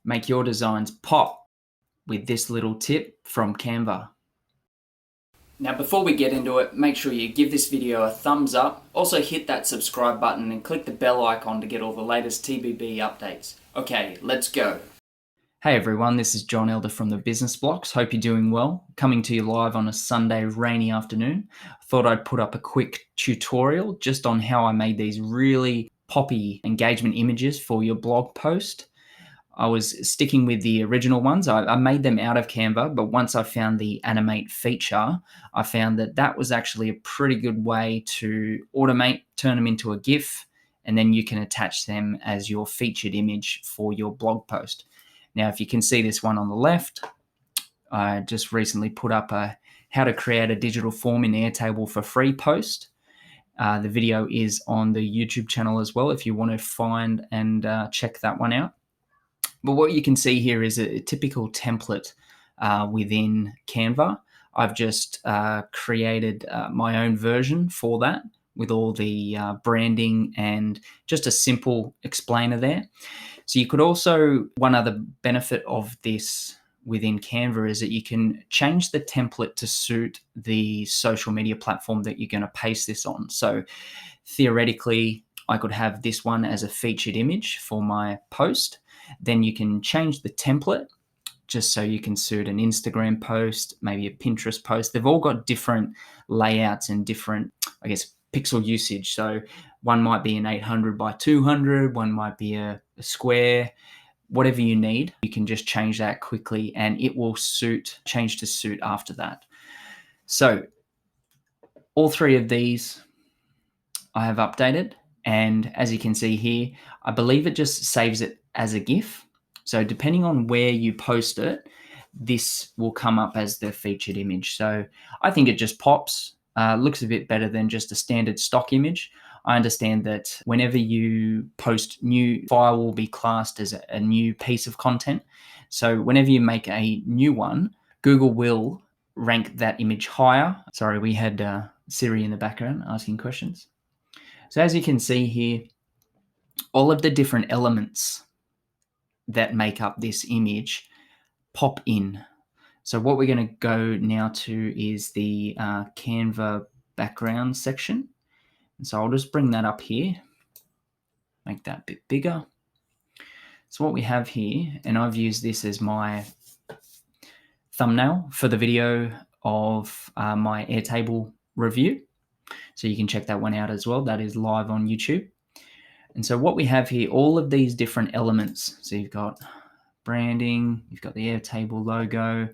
Make your designs pop with this little tip from Canva. Now, before we get into it, make sure you give this video a thumbs up. Also hit that subscribe button and click the bell icon to get all the latest TBB updates. Okay, let's go. Hey everyone, this is John Elder from the Business Blocks. Hope you're doing well. Coming to you live on a Sunday rainy afternoon. Thought I'd put up a quick tutorial just on how I made these really poppy engagement images for your blog post. I was sticking with the original ones. I made them out of Canva, but once I found the animate feature, I found that that was actually a pretty good way to automate, turn them into a GIF, and then you can attach them as your featured image for your blog post. Now, if you can see this one on the left, I just recently put up a how to create a digital form in Airtable for free post. The video is on the YouTube channel as well if you want to find and check that one out. But what you can see here is a typical template within Canva. I've just created my own version for that with all the branding and just a simple explainer there. So you could also, one other benefit of this within Canva is that you can change the template to suit the social media platform that you're going to paste this on. So theoretically, I could have this one as a featured image for my post. Then you can change the template just so you can suit an Instagram post, maybe a Pinterest post. They've all got different layouts and different, I guess, pixel usage. So one might be an 800 by 200, one might be a square, whatever you need. You can just change that quickly and it will change to suit after that. So all three of these I have updated. And as you can see here, I believe it just saves it as a GIF. So depending on where you post it, this will come up as the featured image. So I think it just pops, looks a bit better than just a standard stock image. I understand that whenever you post new, file will be classed as a new piece of content. So whenever you make a new one, Google will rank that image higher. Sorry, we had Siri in the background asking questions. So as you can see here, all of the different elements that make up this image pop in. So what we're going to go now to is the Canva background section. And so I'll just bring that up here, make that a bit bigger. So what we have here, and I've used this as my thumbnail for the video of my Airtable review. So you can check that one out as well. That is live on YouTube. And so what we have here, all of these different elements. So you've got branding, you've got the Airtable logo,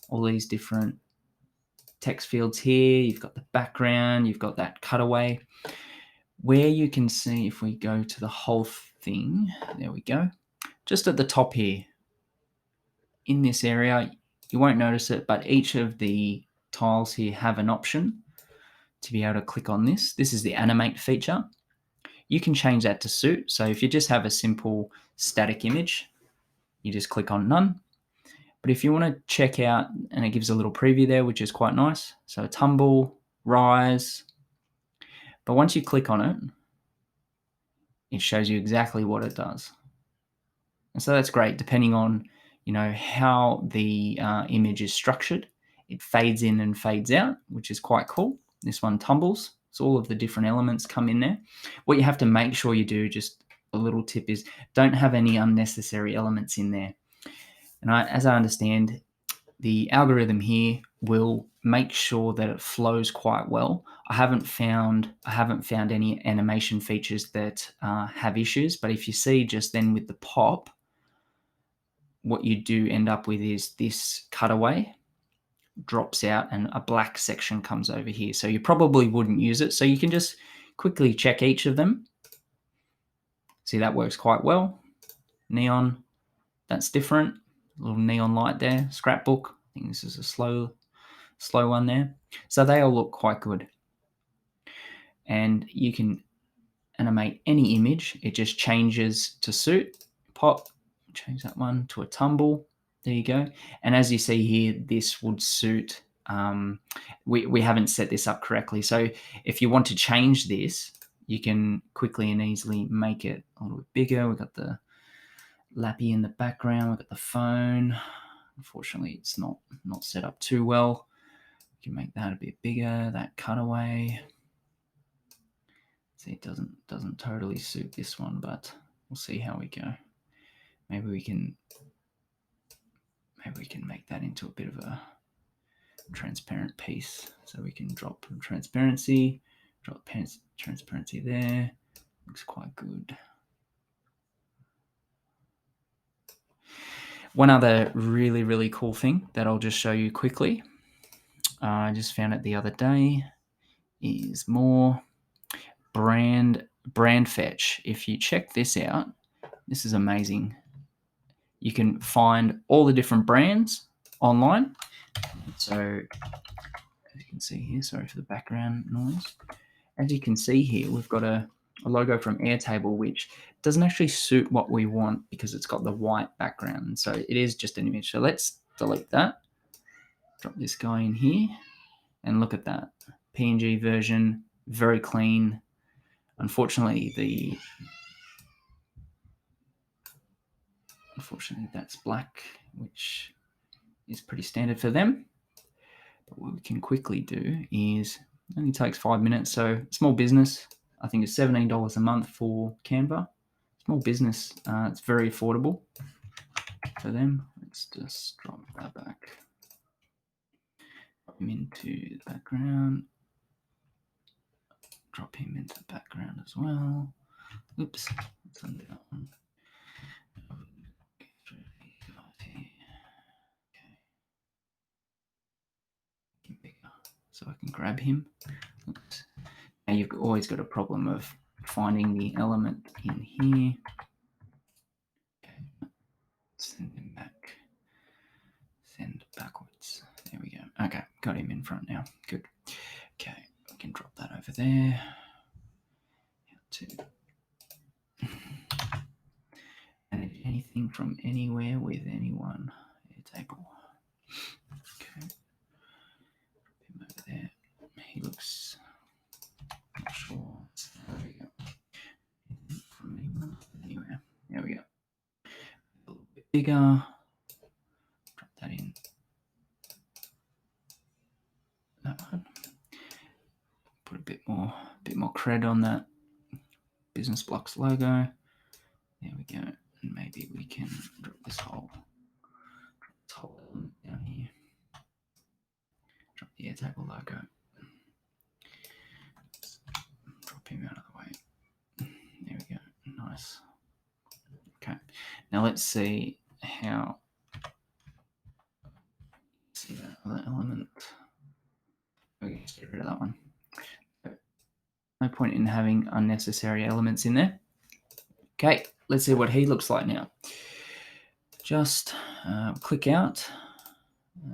all these different text fields here. You've got the background, you've got that cutaway. Where you can see, if we go to the whole thing, there we go. Just at the top here, in this area, you won't notice it, but each of the tiles here have an option to be able to click on this. This is the animate feature. You can change that to suit. So if you just have a simple static image, you just click on none. But if you want to check out, and it gives a little preview there, which is quite nice. So tumble, rise. But once you click on it, it shows you exactly what it does. And so that's great, depending on, how the image is structured. It fades in and fades out, which is quite cool. This one tumbles, so all of the different elements come in there. What you have to make sure you do, just a little tip, is don't have any unnecessary elements in there. And as I understand, the algorithm here will make sure that it flows quite well. I haven't found any animation features that have issues, but if you see just then with the pop, what you do end up with is this cutaway drops out and a black section comes over here. So you probably wouldn't use it. So you can just quickly check each of them. See, that works quite well. Neon, that's different. A little neon light there. Scrapbook, I think this is a slow one there. So they all look quite good. And you can animate any image. It just changes to suit. Pop, change that one to a tumble. There you go. And as you see here, this would suit, we haven't set this up correctly. So if you want to change this, you can quickly and easily make it a little bit bigger. We've got the Lappy in the background. We've got the phone. Unfortunately, it's not set up too well. We can make that a bit bigger. That cutaway. See, it doesn't totally suit this one, but we'll see how we go. Maybe we can make that into a bit of a transparent piece. So we can drop transparency, drop transparency there. Looks quite good. One other really, really cool thing that I'll just show you quickly, I just found it the other day, is more brand fetch. If you check this out, this is amazing. You can find all the different brands online. So as you can see here, sorry for the background noise. As you can see here, we've got a logo from Airtable, which doesn't actually suit what we want because it's got the white background. So it is just an image. So let's delete that. Drop this guy in here and look at that. PNG version, very clean. Unfortunately, that's black, which is pretty standard for them. But what we can quickly do is, it only takes 5 minutes. So small business, I think it's $17 a month for Canva. Small business, it's very affordable for them. Let's just drop that back. Drop him into the background. Drop him into the background as well. Oops, let's undo that one. So I can grab him. Oops. Now you've always got a problem of finding the element in here. Okay. Send him back. Send backwards. There we go. Okay, got him in front now. Good. Okay, we can drop that over there. Manage anything from anywhere with anyone. Airtable. Okay. Drop him over there. He looks not sure. There we go. From anyone, anywhere. There we go. A little bit bigger. Drop that in. That one. Put a bit more cred on that Business Blocks logo. There we go. And maybe we can drop this whole element down here. Drop the Airtable logo. Drop him out of the way. There we go. Nice. Okay. Now let's see how. See that other element. Okay, let's get rid of that one. No point in having unnecessary elements in there. Okay, let's see what he looks like now. Just click out,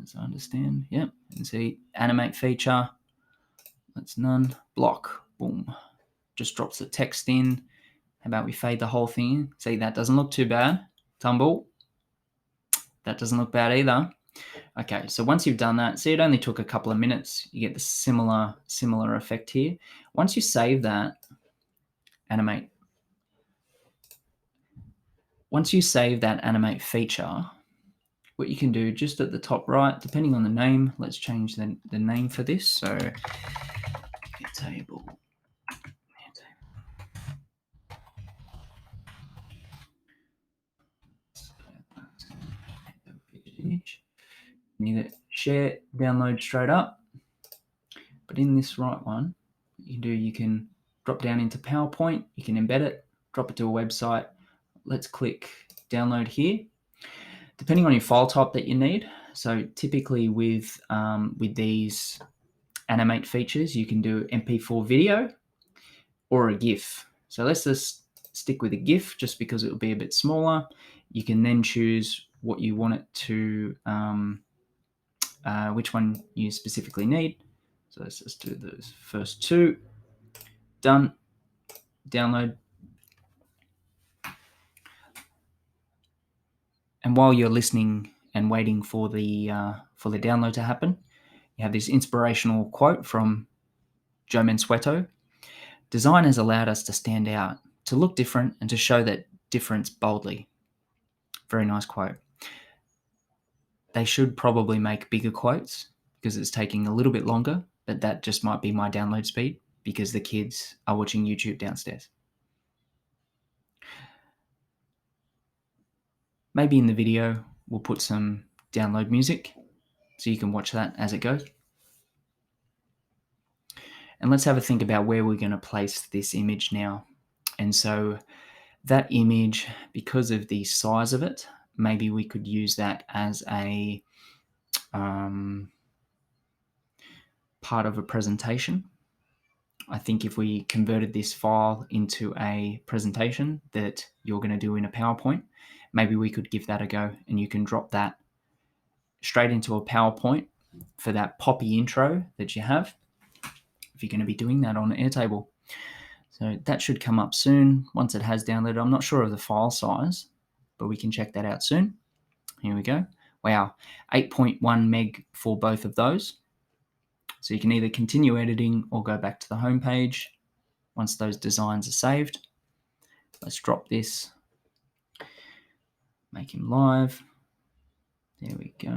as I understand. Yep, and see animate feature. That's none. Block. Boom. Just drops the text in. How about we fade the whole thing in? See, that doesn't look too bad. Tumble. That doesn't look bad either. Okay, so once you've done that, see, it only took a couple of minutes. You get the similar effect here. Once you save that, animate. Once you save that animate feature, what you can do just at the top right, depending on the name, let's change the name for this. So, table. Either share, download straight up, but in this right one, what you can do, you can drop down into PowerPoint, you can embed it, drop it to a website. Let's click download here. Depending on your file type that you need, so typically with these animate features, you can do MP4 video or a GIF. So let's just stick with a GIF just because it will be a bit smaller. You can then choose what you want it to, which one you specifically need. So let's just do those first two. Done. Download. And while you're listening and waiting for the download to happen, you have this inspirational quote from Joe Mansueto. Design has allowed us to stand out, to look different, and to show that difference boldly. Very nice quote. They should probably make bigger quotes because it's taking a little bit longer, but that just might be my download speed because the kids are watching YouTube downstairs. Maybe in the video, we'll put some download music so you can watch that as it goes. And let's have a think about where we're going to place this image now. And so that image, because of the size of it, maybe we could use that as a part of a presentation. I think if we converted this file into a presentation that you're going to do in a PowerPoint, maybe we could give that a go, and you can drop that straight into a PowerPoint for that poppy intro that you have if you're going to be doing that on Airtable. So that should come up soon once it has downloaded. I'm not sure of the file size, but we can check that out soon. Here we go. Wow, 8.1 meg for both of those. So you can either continue editing or go back to the home page once those designs are saved. Let's drop this, make him live. There we go.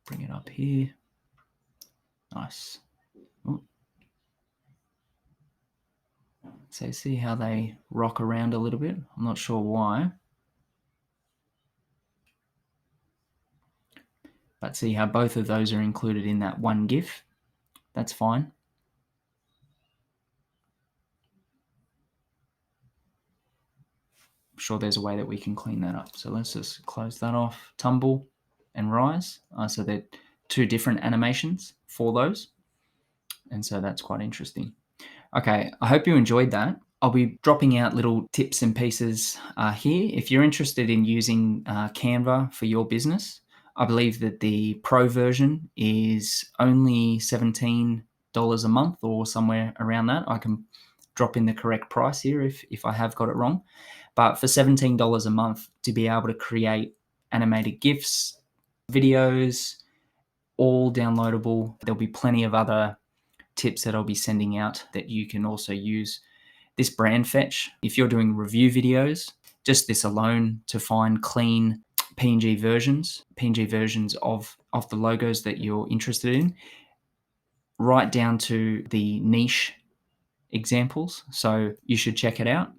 Bring it up here. Nice. Ooh. So see how they rock around a little bit? I'm not sure why. But see how both of those are included in that one GIF? That's fine. I'm sure there's a way that we can clean that up. So let's just close that off. Tumble and rise. So they're two different animations for those. And so that's quite interesting. Okay, I hope you enjoyed that. I'll be dropping out little tips and pieces here. If you're interested in using Canva for your business, I believe that the Pro version is only $17 a month or somewhere around that. I can drop in the correct price here if I have got it wrong. But for $17 a month to be able to create animated GIFs, videos, all downloadable. There'll be plenty of other tips that I'll be sending out that you can also use. This brand fetch, if you're doing review videos, just this alone to find clean PNG versions of the logos that you're interested in, right down to the niche examples. So you should check it out.